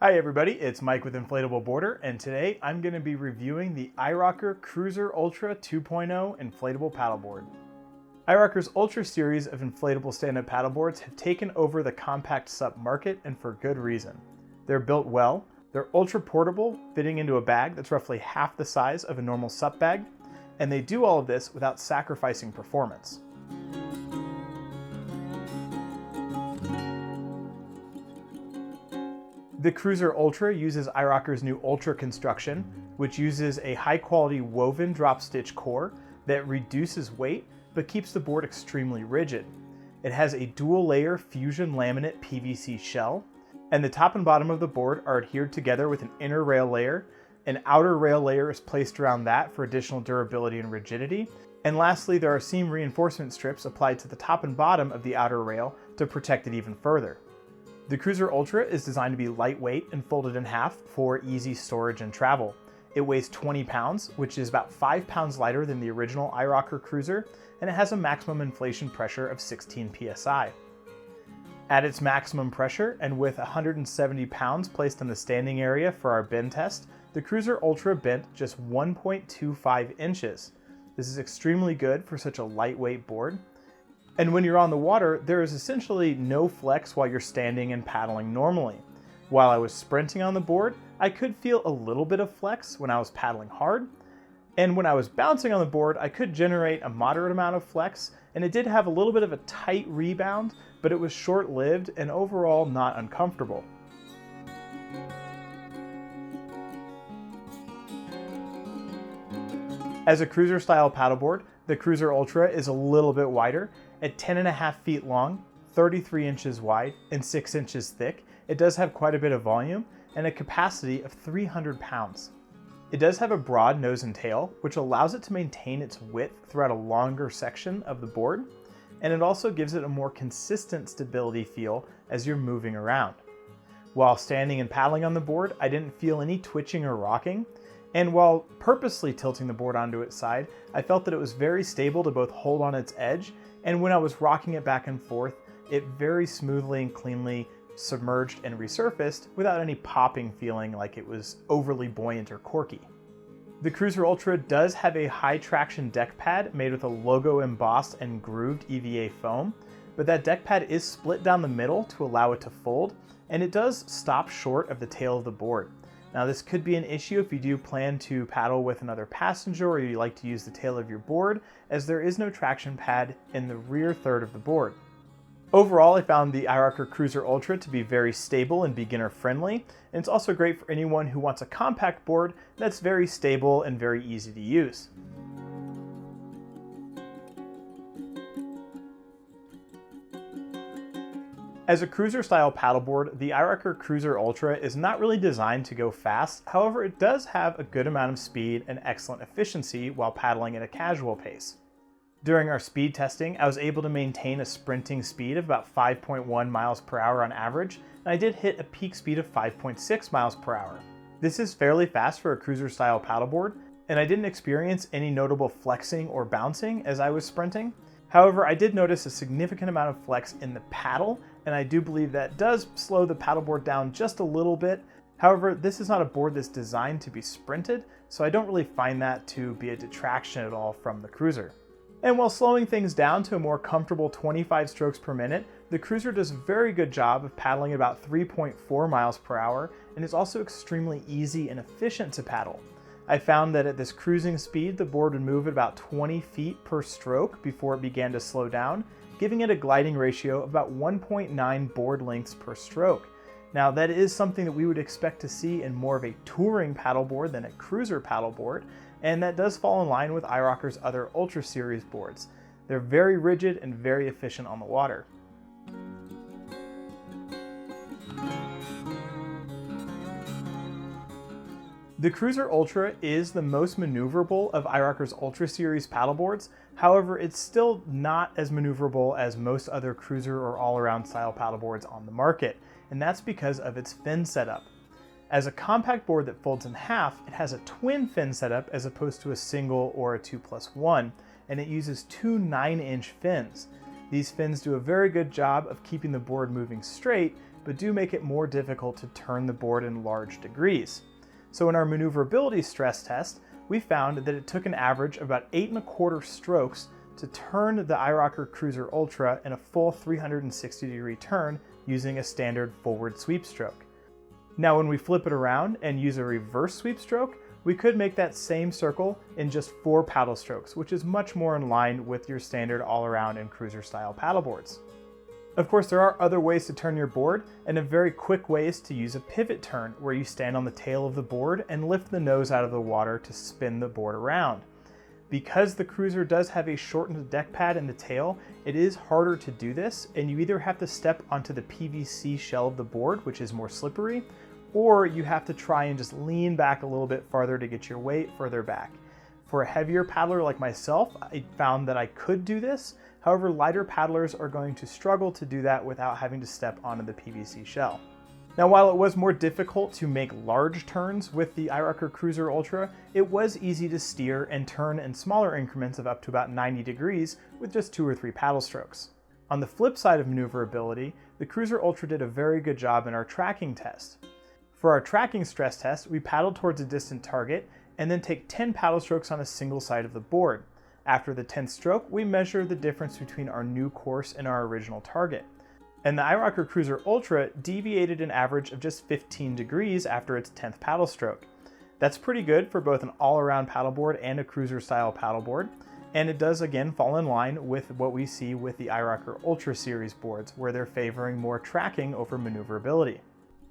Hi everybody, it's Mike with Inflatable Boarder, and today I'm going to be reviewing the iRocker Cruiser Ultra 2.0 inflatable paddleboard. iRocker's Ultra series of inflatable stand-up paddleboards have taken over the compact SUP market, and for good reason. They're built well, they're ultra portable, fitting into a bag that's roughly half the size of a normal SUP bag, and they do all of this without sacrificing performance. The Cruiser Ultra uses iRocker's new Ultra construction, which uses a high-quality woven drop stitch core that reduces weight but keeps the board extremely rigid. It has a dual-layer fusion laminate PVC shell, and the top and bottom of the board are adhered together with an inner rail layer. An outer rail layer is placed around that for additional durability and rigidity. And lastly, there are seam reinforcement strips applied to the top and bottom of the outer rail to protect it even further. The Cruiser Ultra is designed to be lightweight and folded in half for easy storage and travel. It weighs 20 pounds, which is about 5 pounds lighter than the original iRocker Cruiser, and it has a maximum inflation pressure of 16 psi. At its maximum pressure, and with 170 pounds placed in the standing area for our bend test, the Cruiser Ultra bent just 1.25 inches. This is extremely good for such a lightweight board. And when you're on the water, there is essentially no flex while you're standing and paddling normally. While I was sprinting on the board, I could feel a little bit of flex when I was paddling hard. And when I was bouncing on the board, I could generate a moderate amount of flex, and it did have a little bit of a tight rebound, but it was short-lived and overall not uncomfortable. As a cruiser-style paddleboard, the Cruiser Ultra is a little bit wider. At 10.5 feet long, 33 inches wide, and 6 inches thick, it does have quite a bit of volume and a capacity of 300 pounds. It does have a broad nose and tail, which allows it to maintain its width throughout a longer section of the board, and it also gives it a more consistent stability feel as you're moving around. While standing and paddling on the board, I didn't feel any twitching or rocking, and while purposely tilting the board onto its side, I felt that it was very stable to both hold on its edge, and when I was rocking it back and forth, it very smoothly and cleanly submerged and resurfaced without any popping feeling like it was overly buoyant or corky. The Cruiser Ultra does have a high traction deck pad made with a logo embossed and grooved EVA foam, but that deck pad is split down the middle to allow it to fold, and it does stop short of the tail of the board. Now this could be an issue if you do plan to paddle with another passenger or you like to use the tail of your board, as there is no traction pad in the rear third of the board. Overall, I found the iRocker Cruiser Ultra to be very stable and beginner friendly, and it's also great for anyone who wants a compact board that's very stable and very easy to use. As a cruiser-style paddleboard, the iRocker Cruiser Ultra is not really designed to go fast. However, it does have a good amount of speed and excellent efficiency while paddling at a casual pace. During our speed testing, I was able to maintain a sprinting speed of about 5.1 miles per hour on average, and I did hit a peak speed of 5.6 miles per hour. This is fairly fast for a cruiser-style paddleboard, and I didn't experience any notable flexing or bouncing as I was sprinting. However, I did notice a significant amount of flex in the paddle, and I do believe that does slow the paddleboard down just a little bit. However, this is not a board that's designed to be sprinted, so I don't really find that to be a detraction at all from the Cruiser. And while slowing things down to a more comfortable 25 strokes per minute, the Cruiser does a very good job of paddling about 3.4 miles per hour, and is also extremely easy and efficient to paddle. I found that at this cruising speed, the board would move at about 20 feet per stroke before it began to slow down, giving it a gliding ratio of about 1.9 board lengths per stroke. Now that is something that we would expect to see in more of a touring paddleboard than a cruiser paddleboard, and that does fall in line with iRocker's other Ultra Series boards. They're very rigid and very efficient on the water. The Cruiser Ultra is the most maneuverable of iRocker's Ultra Series paddleboards. However, it's still not as maneuverable as most other cruiser or all-around style paddleboards on the market, and that's because of its fin setup. As a compact board that folds in half, it has a twin fin setup as opposed to a single or a 2+1, and it uses two 9-inch fins. These fins do a very good job of keeping the board moving straight, but do make it more difficult to turn the board in large degrees. So in our maneuverability stress test, we found that it took an average of about 8¼ strokes to turn the iRocker Cruiser Ultra in a full 360-degree turn using a standard forward sweep stroke. Now when we flip it around and use a reverse sweep stroke, we could make that same circle in just 4 paddle strokes, which is much more in line with your standard all-around and cruiser style paddleboards. Of course, there are other ways to turn your board, and a very quick way is to use a pivot turn, where you stand on the tail of the board and lift the nose out of the water to spin the board around. Because the Cruiser does have a shortened deck pad in the tail, it is harder to do this, and you either have to step onto the PVC shell of the board, which is more slippery, or you have to try and just lean back a little bit farther to get your weight further back. For a heavier paddler like myself, I found that I could do this. However, lighter paddlers are going to struggle to do that without having to step onto the PVC shell. Now, while it was more difficult to make large turns with the iRocker Cruiser Ultra, it was easy to steer and turn in smaller increments of up to about 90 degrees with just 2 or 3 paddle strokes. On the flip side of maneuverability, the Cruiser Ultra did a very good job in our tracking test. For our tracking stress test, we paddle towards a distant target and then take 10 paddle strokes on a single side of the board. After the 10th stroke, we measure the difference between our new course and our original target. And the iRocker Cruiser Ultra deviated an average of just 15 degrees after its 10th paddle stroke. That's pretty good for both an all-around paddleboard and a cruiser style paddleboard, and it does again fall in line with what we see with the iRocker Ultra series boards, where they're favoring more tracking over maneuverability.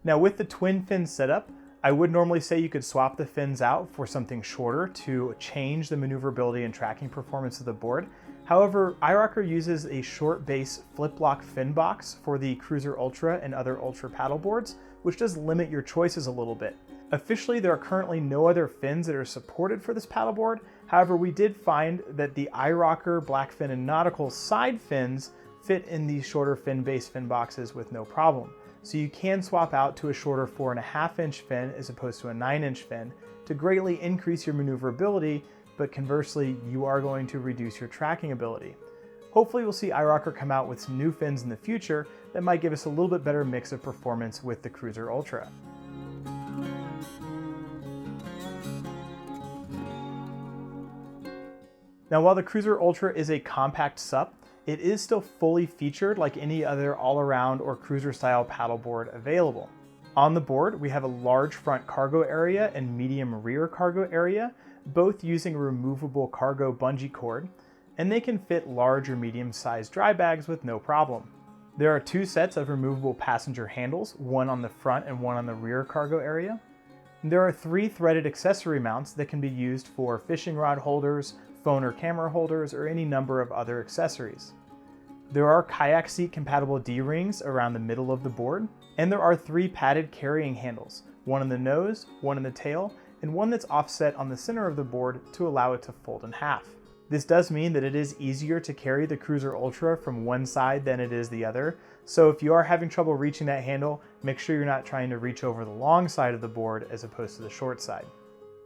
Now with the twin fin setup, I would normally say you could swap the fins out for something shorter to change the maneuverability and tracking performance of the board. However, iRocker uses a short base flip lock fin box for the Cruiser Ultra and other Ultra paddleboards, which does limit your choices a little bit. Officially, there are currently no other fins that are supported for this paddleboard. However, we did find that the iRocker, Blackfin, and Nautical side fins fit in these shorter fin base fin boxes with no problem. So you can swap out to a shorter 4.5-inch fin as opposed to a 9-inch fin to greatly increase your maneuverability, but conversely, you are going to reduce your tracking ability. Hopefully we'll see iRocker come out with some new fins in the future that might give us a little bit better mix of performance with the Cruiser Ultra. Now while the Cruiser Ultra is a compact SUP, it is still fully featured like any other all-around or cruiser style paddleboard available. On the board, we have a large front cargo area and medium rear cargo area, both using a removable cargo bungee cord, and they can fit large or medium-sized dry bags with no problem. There are 2 sets of removable passenger handles, one on the front and one on the rear cargo area. There are 3 threaded accessory mounts that can be used for fishing rod holders, phone or camera holders, or any number of other accessories. There are kayak seat compatible D-rings around the middle of the board, and there are 3 padded carrying handles, one in the nose, one in the tail, and one that's offset on the center of the board to allow it to fold in half. This does mean that it is easier to carry the Cruiser Ultra from one side than it is the other, so if you are having trouble reaching that handle, make sure you're not trying to reach over the long side of the board as opposed to the short side.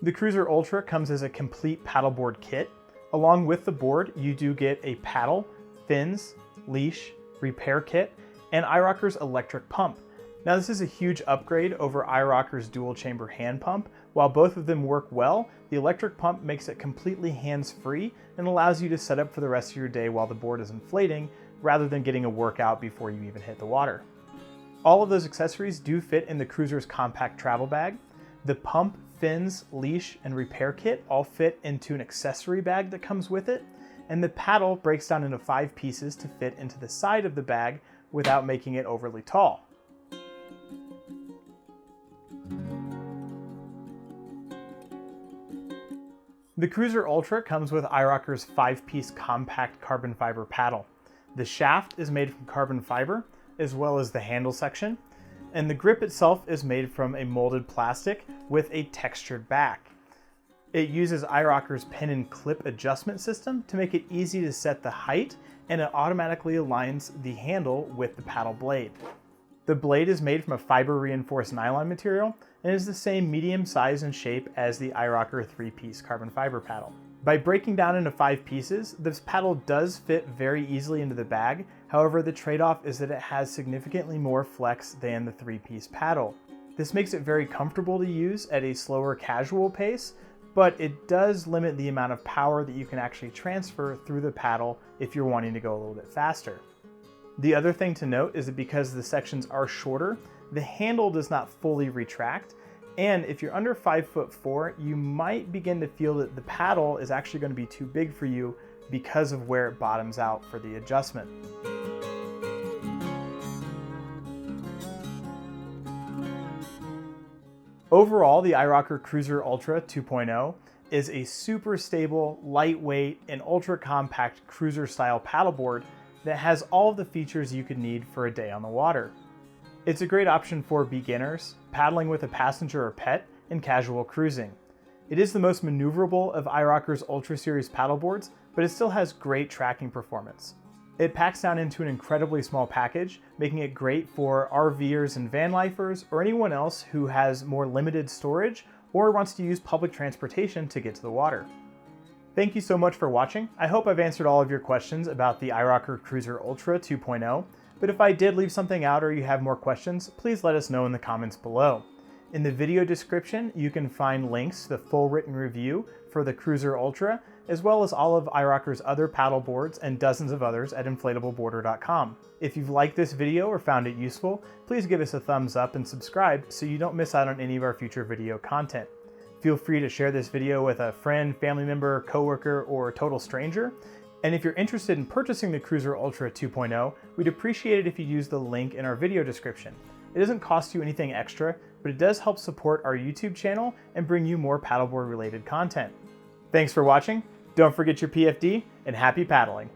The Cruiser Ultra comes as a complete paddleboard kit. Along with the board, you do get a paddle, fins, leash, repair kit, and iRocker's electric pump. Now this is a huge upgrade over iRocker's dual chamber hand pump. While both of them work well, the electric pump makes it completely hands-free and allows you to set up for the rest of your day while the board is inflating, rather than getting a workout before you even hit the water. All of those accessories do fit in the Cruiser's compact travel bag. The pump, fins, leash, and repair kit all fit into an accessory bag that comes with it, and the paddle breaks down into 5 pieces to fit into the side of the bag without making it overly tall. The Cruiser Ultra comes with iRocker's 5-piece compact carbon fiber paddle. The shaft is made from carbon fiber, as well as the handle section, and the grip itself is made from a molded plastic with a textured back. It uses iRocker's pin and clip adjustment system to make it easy to set the height, and it automatically aligns the handle with the paddle blade. The blade is made from a fiber reinforced nylon material and is the same medium size and shape as the iRocker 3-piece carbon fiber paddle. By breaking down into 5 pieces, this paddle does fit very easily into the bag. However, the trade-off is that it has significantly more flex than the 3-piece paddle. This makes it very comfortable to use at a slower casual pace, but it does limit the amount of power that you can actually transfer through the paddle if you're wanting to go a little bit faster. The other thing to note is that because the sections are shorter, the handle does not fully retract, and if you're under 5'4", you might begin to feel that the paddle is actually going to be too big for you because of where it bottoms out for the adjustment. Overall, the iRocker Cruiser Ultra 2.0 is a super stable, lightweight, and ultra compact cruiser style paddleboard that has all of the features you could need for a day on the water. It's a great option for beginners, paddling with a passenger or pet, and casual cruising. It is the most maneuverable of iRocker's Ultra Series paddleboards, but it still has great tracking performance. It packs down into an incredibly small package, making it great for RVers and van lifers, or anyone else who has more limited storage or wants to use public transportation to get to the water. Thank you so much for watching. I hope I've answered all of your questions about the iRocker Cruiser Ultra 2.0, but if I did leave something out or you have more questions, please let us know in the comments below. In the video description, you can find links to the full written review for the Cruiser Ultra, as well as all of iRocker's other paddle boards and dozens of others at InflatableBoarder.com. If you've liked this video or found it useful, please give us a thumbs up and subscribe so you don't miss out on any of our future video content. Feel free to share this video with a friend, family member, coworker, or total stranger. And if you're interested in purchasing the Cruiser Ultra 2.0, we'd appreciate it if you use the link in our video description. It doesn't cost you anything extra, but it does help support our YouTube channel and bring you more paddleboard related content. Thanks for watching. Don't forget your PFD, and happy paddling.